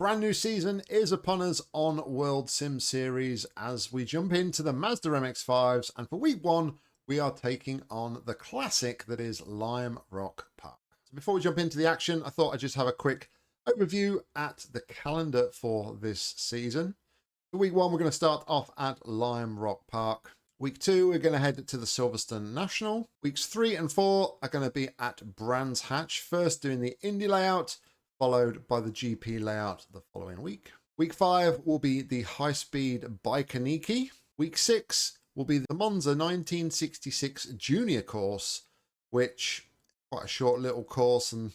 Brand new season is upon us on World Sim Series as we jump into the Mazda MX5's, and for week one we are taking on the classic that is Lime Rock Park. So before we jump into the action, I thought I'd just have a quick overview at the calendar for this season. For week one, we're going to start off at Lime Rock Park. Week two, we're going to head to the Silverstone National. Weeks 3 and 4 are going to be at Brands Hatch, first doing the Indy layout, followed by the GP layout the following week. Week 5 will be the high-speed Baikoniki. Week 6 will be the Monza 1966 Junior course, which quite a short little course, and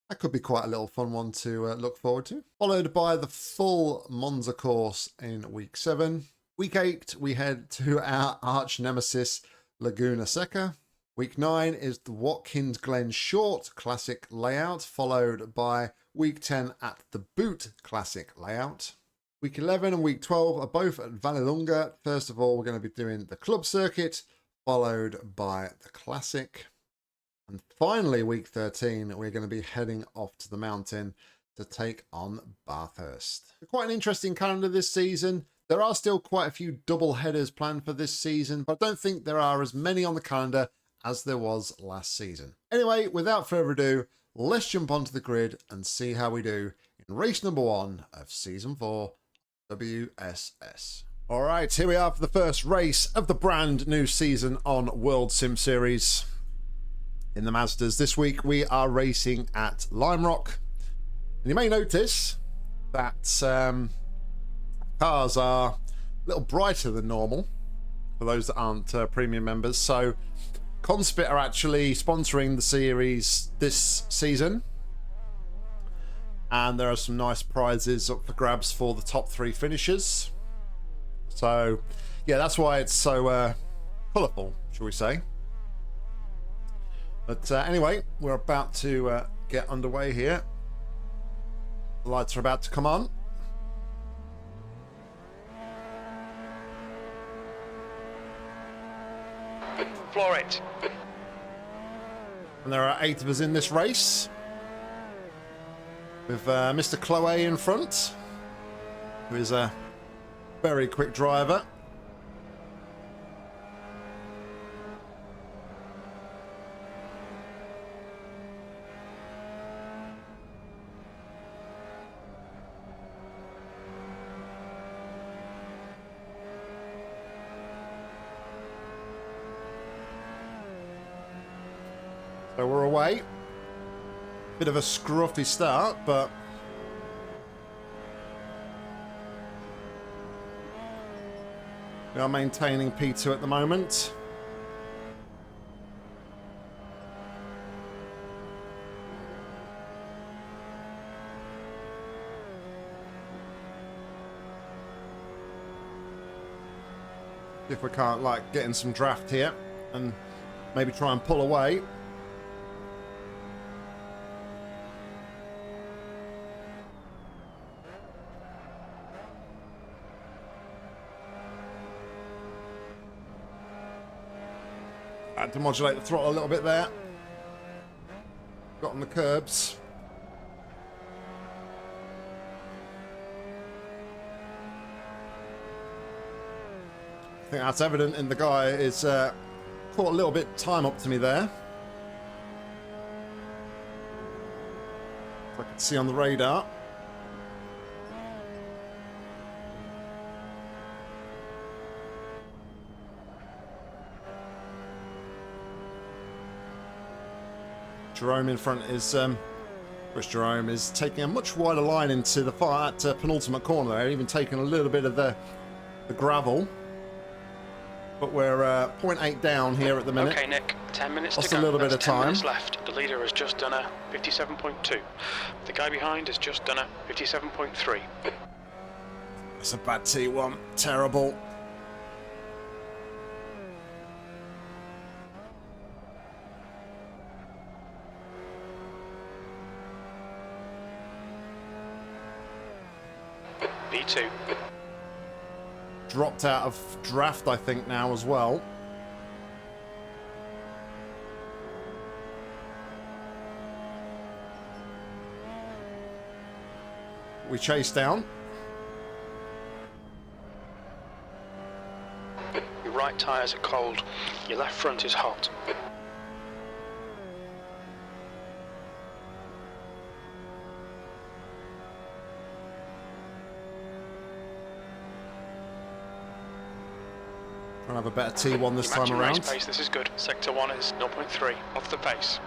that could be quite a little fun one to look forward to. Followed by the full Monza course in week 7. Week 8, we head to our arch nemesis, Laguna Seca. Week 9 is the Watkins Glen Short Classic layout, followed by Week 10 at the Boot Classic layout. Week 11 and Week 12 are both at Vallelunga. First of all, we're going to be doing the Club Circuit, followed by the Classic. And finally, Week 13, we're going to be heading off to the mountain to take on Bathurst. Quite an interesting calendar this season. There are still quite a few double headers planned for this season, but I don't think there are as many on the calendar as there was last season. Anyway, without further ado, let's jump onto the grid and see how we do in race number 1 of Season 4 WSS. All right, here we are for the first race of the brand new season on World Sim Series in the Mazdas. This week we are racing at Lime Rock. And you may notice that cars are a little brighter than normal for those that aren't premium members. So Conspit are actually sponsoring the series this season, and there are some nice prizes up for grabs for the top 3 finishers. So yeah, that's why it's so colourful, shall we say. But anyway, we're about to get underway here. The lights are about to come on. Floor it. And there are 8 of us in this race, with Mr. Chloe in front, who is a very quick driver. So we're away. Bit of a scruffy start, but we are maintaining P2 at the moment. If we can't like get in some draft here and maybe try and pull away. Had to modulate the throttle a little bit there. Got on the curbs. I think that's evident in the guy is caught a little bit time up to me there. I can see on the radar. Jerome in front is, Chris Jerome is taking a much wider line into the far penultimate corner there, even taking a little bit of the gravel. But we're 0.8 down here at the minute. Okay, Nick, 10 minutes Lost to go. a little bit of 10 time. minutes left. The leader has just done a 57.2. The guy behind has just done a 57.3. It's a bad T1. Terrible. B2. Dropped out of draft, I think, now as well. We chase down. Your right tyres are cold. Your left front is hot. Trying to have a better T1 this You're time matching around. race pace, this is good. Sector 1 is 0.3 off the pace.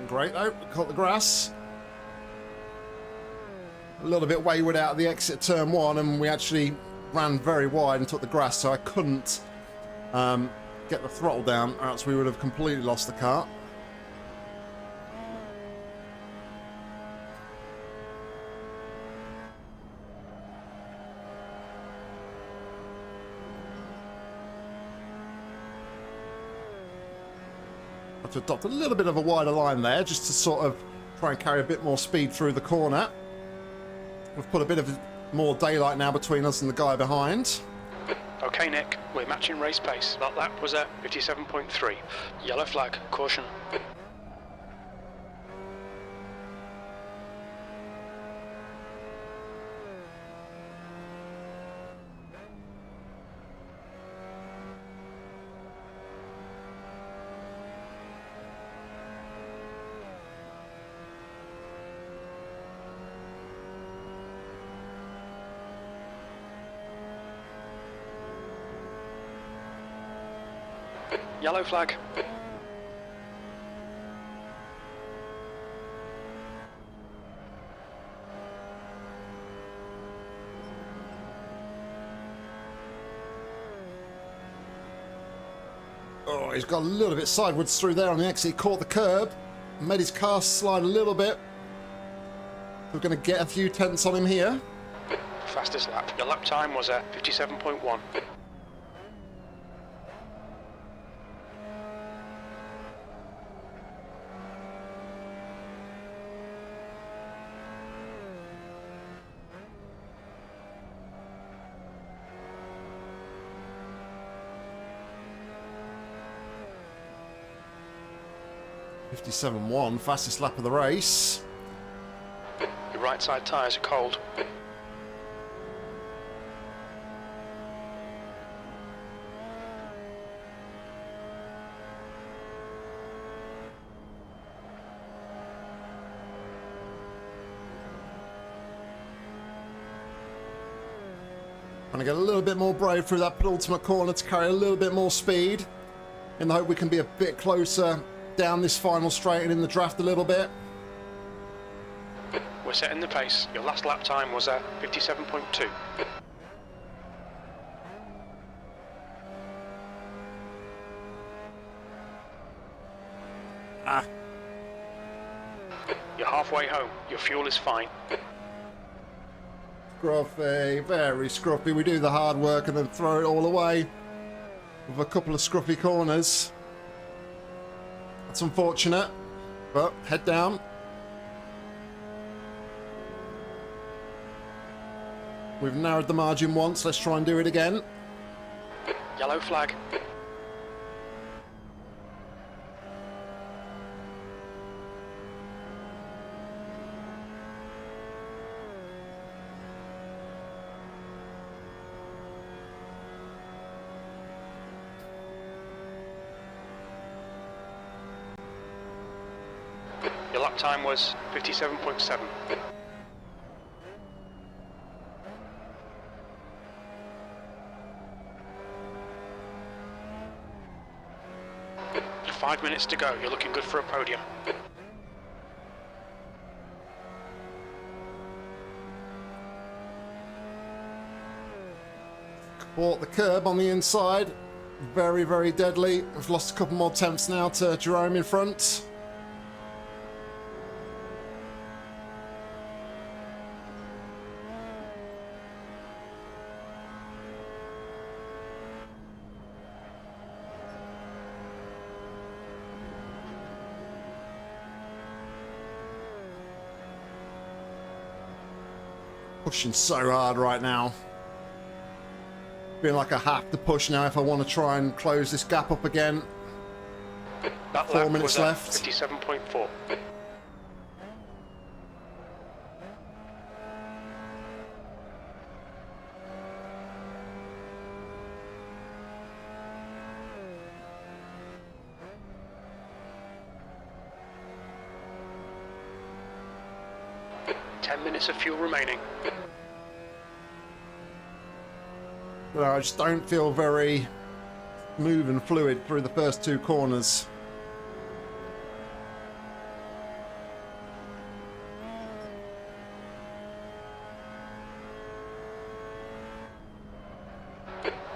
Great though, caught the grass. A little bit wayward out of the exit turn 1, and we actually ran very wide and took the grass, so I couldn't get the throttle down, or else we would have completely lost the car. I have to adopt a little bit of a wider line there, just to sort of try and carry a bit more speed through the corner. We've put a bit of more daylight now between us and the guy behind. Okay, Nick, we're matching race pace. That lap was at 57.3. Yellow flag, caution. Yellow flag. Oh, he's got a little bit sideways through there on the exit. He caught the curb, made his car slide a little bit. We're going to get a few tenths on him here. Fastest lap. Your lap time was at 57.1. .57.1, fastest lap of the race. Your right side tyres are cold. Trying to get a little bit more brave through that penultimate corner to carry a little bit more speed, in the hope we can be a bit closer down this final straight and in the draft a little bit. We're setting the pace. Your last lap time was at 57.2. You're halfway home. Your fuel is fine. Scruffy, very scruffy. We do the hard work and then throw it all away with a couple of scruffy corners. That's unfortunate, but head down. We've narrowed the margin once. Let's try and do it again. Yellow flag. Your lap time was 57.7. Five minutes to go. You're looking good for a podium. Caught the curb on the inside. Very, very deadly. We've lost a couple more tenths now to Jerome in front. Pushing so hard right now. Feeling like I have to push now if I want to try and close this gap up again. That 4 lap minutes was left. 57.4. Minutes of fuel remaining. But I just don't feel very smooth and fluid through the first 2 corners.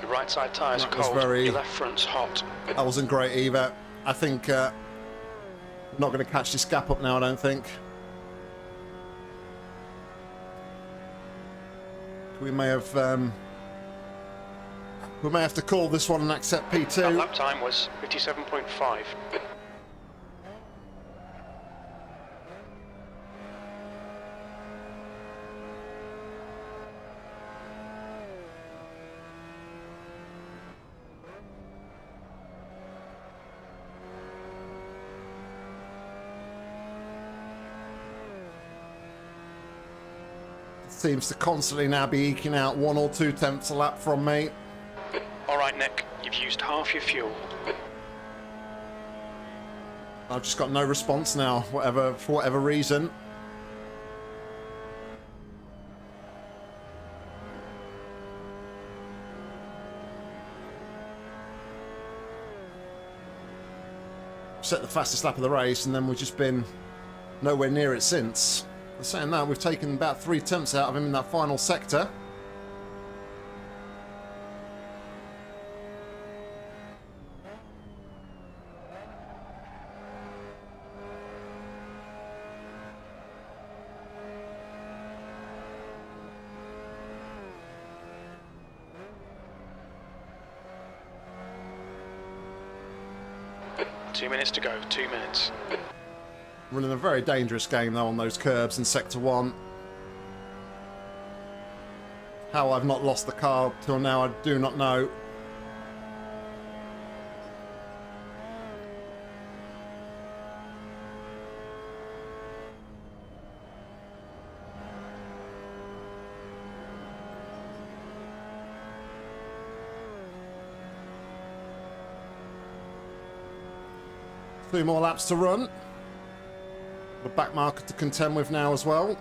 Your right side tyres are cold, your left front's hot. That wasn't great either. I think I'm not going to catch this gap up now, I don't think. We may have to call this one and accept P2. That lap time was 57.5. Seems to constantly now be eking out 1 or 2 tenths a lap from me. Alright Nick, you've used half your fuel. I've just got no response now, for whatever reason. Set the fastest lap of the race and then we've just been nowhere near it since. Saying that, we've taken about 3 tenths out of him in that final sector. Two minutes to go, 2 minutes. Running a very dangerous game though on those curbs in sector 1. How I've not lost the car till now I do not know. Two more laps to run. The back marker to contend with now as well.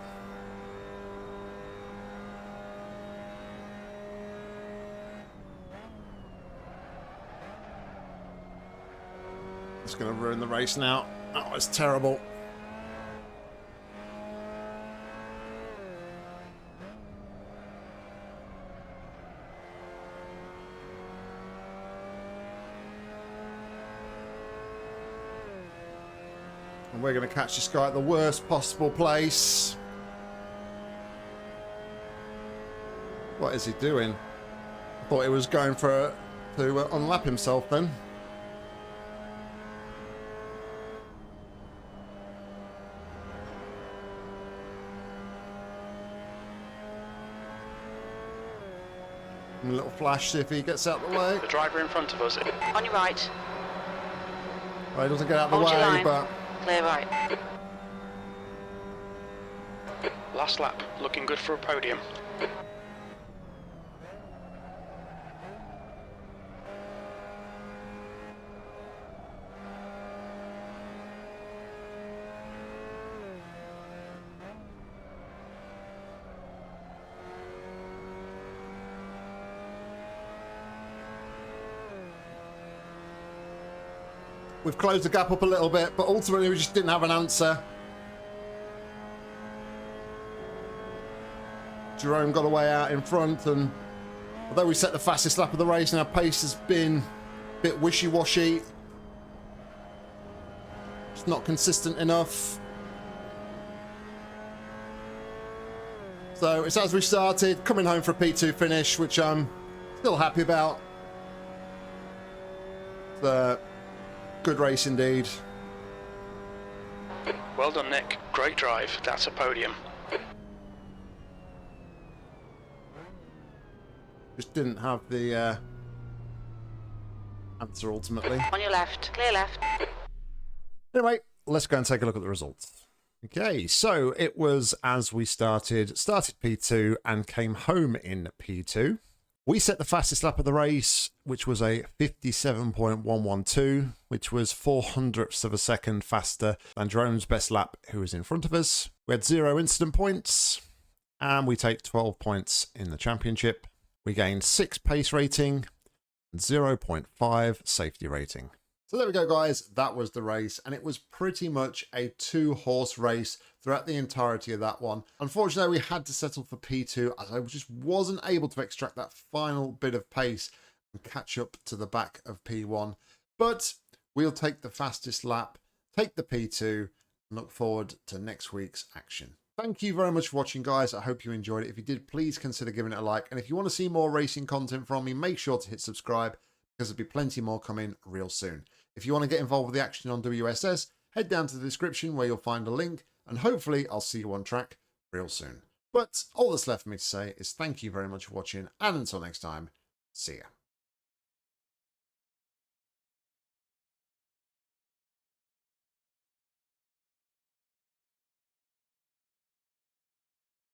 It's going to ruin the race now. Oh, it's terrible. And we're going to catch this guy at the worst possible place. What is he doing? I thought he was going for to unlap himself then. A little flash, see if he gets out of the way. The driver in front of us. On your right. Well, he doesn't get out of the Hold your way, line. but Clear right. Last lap, looking good for a podium. we've closed the gap up a little bit, but ultimately we just didn't have an answer. Jerome got away out in front, and although we set the fastest lap of the race and our pace has been a bit wishy-washy, it's not consistent enough. So it's as we started, coming home for a P2 finish, which I'm still happy about. It's a good race indeed. Well done, Nick. Great drive. That's a podium. Just didn't have the answer ultimately. On your left. Clear left. Anyway, let's go and take a look at the results. Okay, so it was as we started P2 and came home in P2. We set the fastest lap of the race, which was a 57.112, which was 400ths of a second faster than Jerome's best lap, who was in front of us. We had 0 incident points, and we take 12 points in the championship. We gained 6 pace rating and 0.5 safety rating. So there we go, guys. That was the race, and it was pretty much a 2-horse race throughout the entirety of that one. Unfortunately, we had to settle for P2 as I just wasn't able to extract that final bit of pace and catch up to the back of P1. But we'll take the fastest lap, take the P2, and look forward to next week's action. Thank you very much for watching, guys. I hope you enjoyed it. If you did, please consider giving it a like. And if you want to see more racing content from me, make sure to hit subscribe, because there'll be plenty more coming real soon. If you want to get involved with the action on WSS, head down to the description where you'll find a link, and hopefully I'll see you on track real soon. But all that's left for me to say is thank you very much for watching, and until next time, see ya.